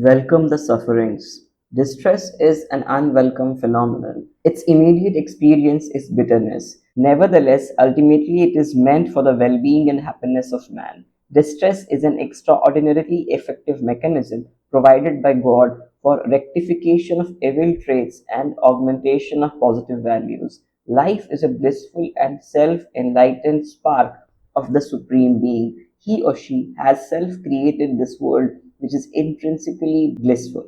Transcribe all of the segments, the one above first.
Welcome the sufferings. Distress is an unwelcome phenomenon. Its immediate experience is bitterness. Nevertheless, ultimately it is meant for the well being and happiness of man. Distress is an extraordinarily effective mechanism provided by God for rectification of evil traits and augmentation of positive values. Life is a blissful and self enlightened spark of the Supreme Being. He or she has self created this world which is intrinsically blissful.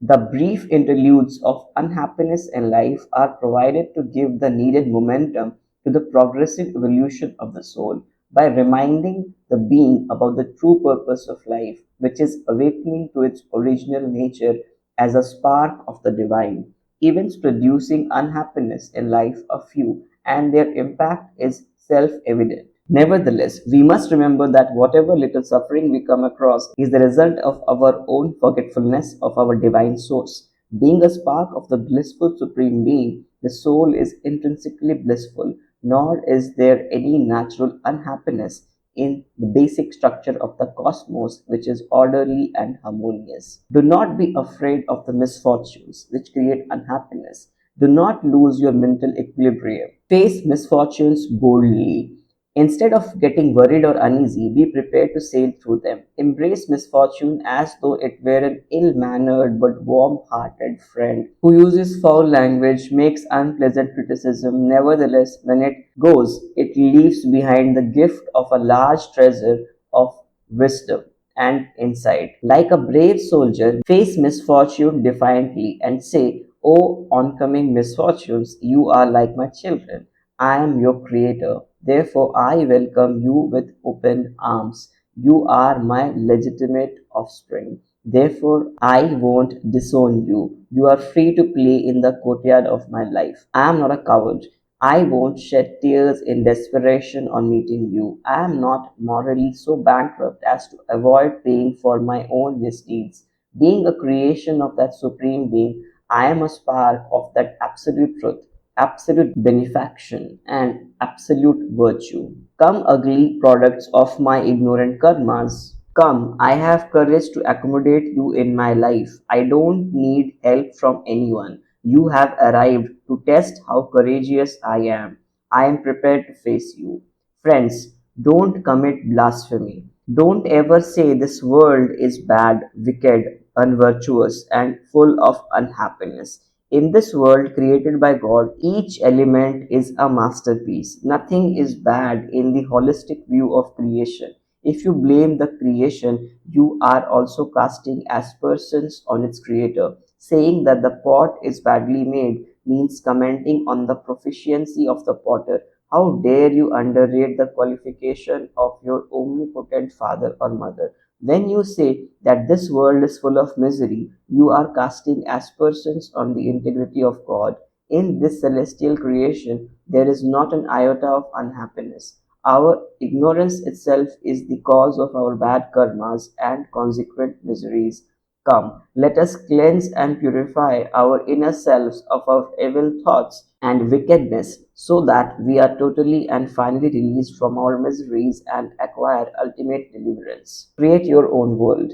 The brief interludes of unhappiness in life are provided to give the needed momentum to the progressive evolution of the soul by reminding the being about the true purpose of life, which is awakening to its original nature as a spark of the divine. Events producing unhappiness in life are few, and their impact is self evident. Nevertheless, we must remember that whatever little suffering we come across is the result of our own forgetfulness of our divine source. Being a spark of the blissful Supreme Being, the soul is intrinsically blissful, nor is there any natural unhappiness in the basic structure of the cosmos, which is orderly and harmonious. Do not be afraid of the misfortunes which create unhappiness. Do not lose your mental equilibrium. Face misfortunes boldly. Instead of getting worried or uneasy, be prepared to sail through them. Embrace misfortune as though it were an ill mannered but warm hearted friend who uses foul language, makes unpleasant criticism. Nevertheless, when it goes, it leaves behind the gift of a large treasure of wisdom and insight. Like a brave soldier, face misfortune defiantly and say, "O oncoming misfortunes, you are like my children. I am your creator. Therefore, I welcome you with open arms. You are my legitimate offspring. Therefore, I won't disown you. You are free to play in the courtyard of my life. I am not a coward. I won't shed tears in desperation on meeting you. I am not morally so bankrupt as to avoid paying for my own misdeeds. Being a creation of that supreme being, I am a spark of that absolute truth, absolute benefaction, and absolute virtue. Come, ugly products of my ignorant karmas. Come, I have courage to accommodate you in my life. I don't need help from anyone. You have arrived to test how courageous I am. I am prepared to face you. Friends, don't commit blasphemy. Don't ever say this world is bad, wicked, unvirtuous, and full of unhappiness. In this world created by God, each element is a masterpiece. Nothing is bad in the holistic view of creation. If you blame the creation, you are also casting aspersions on its creator. Saying that the pot is badly made means commenting on the proficiency of the potter. How dare you underrate the qualification of your omnipotent father or mother? When you say that this world is full of misery, you are casting aspersions on the integrity of God. In this celestial creation, there is not an iota of unhappiness. Our ignorance itself is the cause of our bad karmas and consequent miseries. Come, let us cleanse and purify our inner selves of our evil thoughts and wickedness so that we are totally and finally released from our miseries and acquire ultimate deliverance. Create your own world.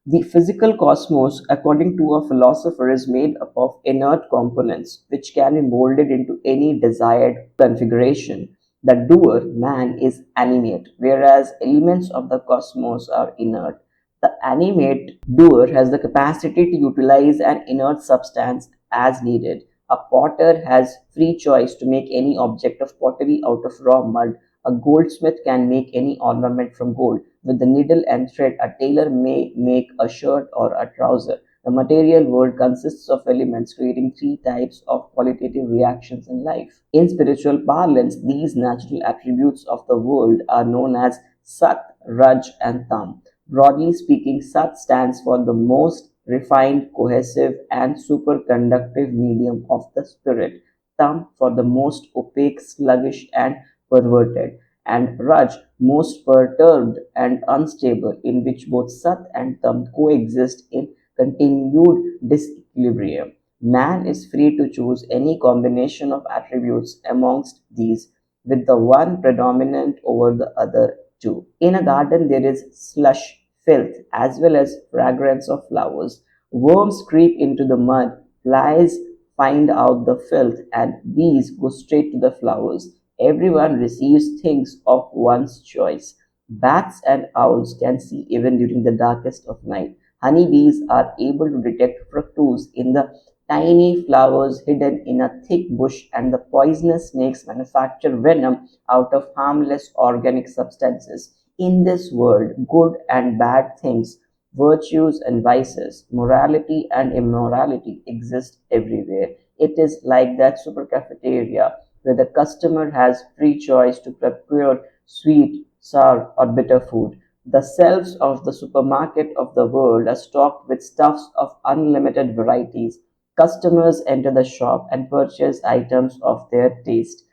The physical cosmos, according to a philosopher, is made up of inert components which can be molded into any desired configuration. The doer, man, is animate, whereas elements of the cosmos are inert. The animate doer has the capacity to utilize an inert substance as needed. A potter has free choice to make any object of pottery out of raw mud. A goldsmith can make any ornament from gold. With the needle and thread, a tailor may make a shirt or a trouser. The material world consists of elements creating three types of qualitative reactions in life. In spiritual parlance, these natural attributes of the world are known as Sat, Raj, and Tam. Broadly speaking, Sat stands for the most refined, cohesive, and superconductive medium of the spirit, Tam for the most opaque, sluggish, and perverted, and Raj, most perturbed and unstable, in which both Sat and Tam coexist in continued disequilibrium. Man is free to choose any combination of attributes amongst these, with the one predominant over the other two. In a garden, there is slush, filth, as well as fragrance of flowers. Worms creep into the mud, flies find out the filth, and bees go straight to the flowers. Everyone receives things of one's choice. Bats and owls can see even during the darkest of night. Honeybees are able to detect fructose in the tiny flowers hidden in a thick bush, and the poisonous snakes manufacture venom out of harmless organic substances. In this world, good and bad things, virtues and vices, morality and immorality exist everywhere. It is like that super cafeteria where the customer has free choice to procure sweet, sour, or bitter food. The shelves of the supermarket of the world are stocked with stuffs of unlimited varieties. Customers enter the shop and purchase items of their taste.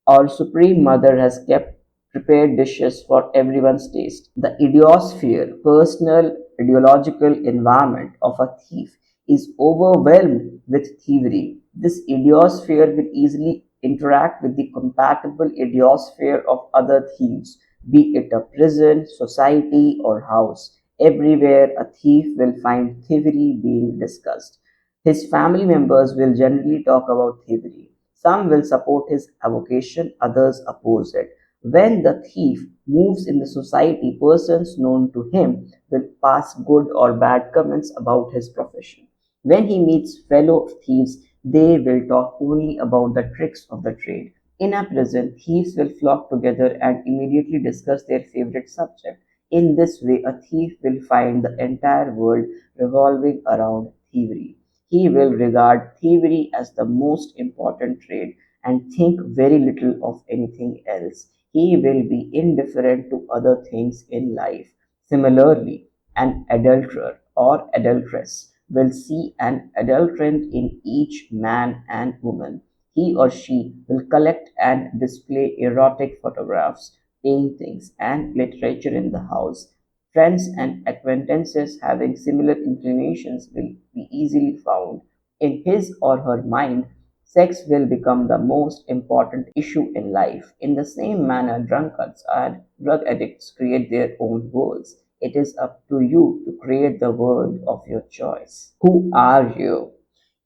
Our Supreme Mother has kept prepared dishes for everyone's taste. The idiosphere, personal ideological environment of a thief, is overwhelmed with thievery. This idiosphere will easily interact with the compatible idiosphere of other thieves, be it a prison, society, or house. Everywhere a thief will find thievery being discussed. His family members will generally talk about thievery. Some will support his avocation, others oppose it. When the thief moves in the society, persons known to him will pass good or bad comments about his profession. When he meets fellow thieves, they will talk only about the tricks of the trade. In a prison, thieves will flock together and immediately discuss their favorite subject. In this way, a thief will find the entire world revolving around thievery. He will regard thievery as the most important trade and think very little of anything else. He will be indifferent to other things in life. Similarly, an adulterer or adulteress will see an adulterant in each man and woman. He or she will collect and display erotic photographs, paintings, and literature in the house. Friends and acquaintances having similar inclinations will be easily found. In his or her mind, sex will become the most important issue in life. In the same manner, drunkards and drug addicts create their own worlds. It is up to you to create the world of your choice. Who are you?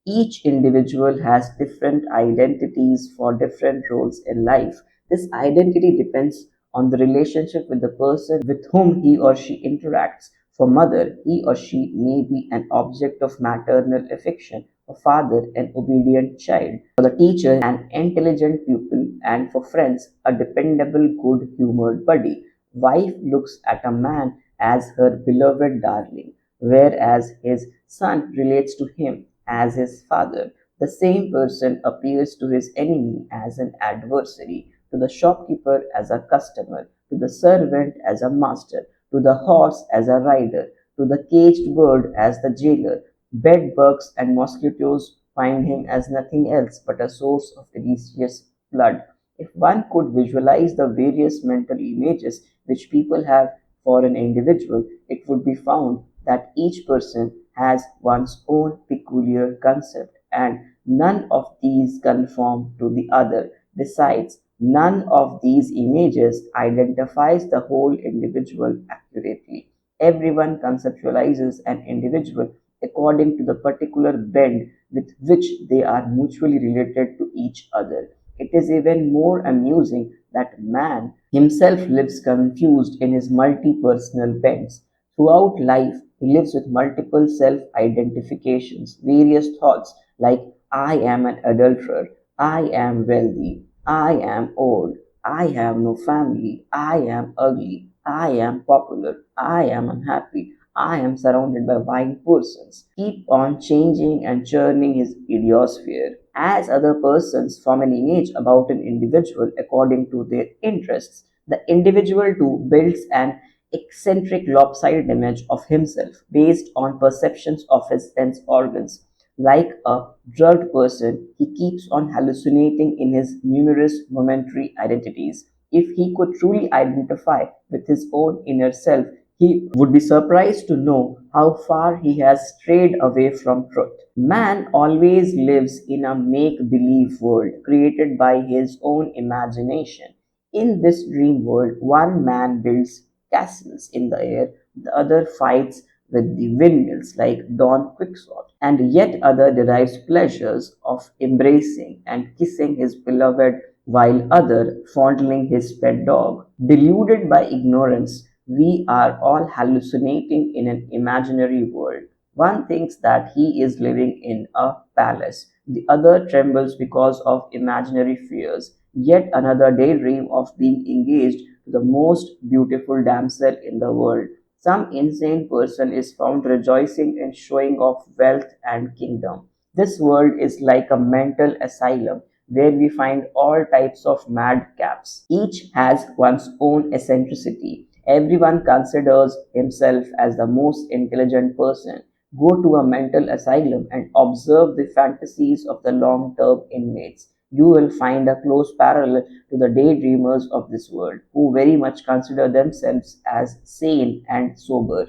Each individual has different identities for different roles in life. This identity depends on the relationship with the person with whom he or she interacts. For mother, he or she may be an object of maternal affection. For father, an obedient child. For the teacher, an intelligent pupil. And for friends, a dependable, good humored buddy. Wife looks at a man as her beloved darling, whereas his son relates to him as his father. The same person appears to his enemy as an adversary, to the shopkeeper as a customer, to the servant as a master, to the horse as a rider, to the caged bird as the jailer. Bed bugs and mosquitoes find him as nothing else but a source of delicious blood. If one could visualize the various mental images which people have for an individual, it would be found that each person has one's own peculiar concept, and none of these conform to the other. Besides, none of these images identifies the whole individual accurately. Everyone conceptualizes an individual according to the particular bend with which they are mutually related to each other. It is even more amusing that man himself lives confused in his multi-personal bends. Throughout life, he lives with multiple self identifications, various thoughts like I am an adulterer, I am wealthy, I am old, I have no family, I am ugly, I am popular, I am unhappy, I am surrounded by wild persons. Keep on changing and churning his idiosphere as other persons form an image about an individual according to their interests. The individual too builds an eccentric lopsided image of himself based on perceptions of his sense organs. Like a drugged person, he keeps on hallucinating in his numerous momentary identities. If he could truly identify with his own inner self, he would be surprised to know how far he has strayed away from truth. Man always lives in a make believe world created by his own imagination. In this dream world, one man builds castles in the air, the other fights with the windmills like Don Quixote, and yet other derives pleasures of embracing and kissing his beloved while other fondling his pet dog. Deluded by ignorance, we are all hallucinating in an imaginary world. One thinks that he is living in a palace, the other trembles because of imaginary fears, yet another daydream of being engaged to the most beautiful damsel in the world. Some insane person is found rejoicing in showing off wealth and kingdom. This world is like a mental asylum where we find all types of madcaps. Each has one's own eccentricity. Everyone considers himself as the most intelligent person. Go to a mental asylum and observe the fantasies of the long term inmates. You will find a close parallel to the daydreamers of this world, who very much consider themselves as sane and sober.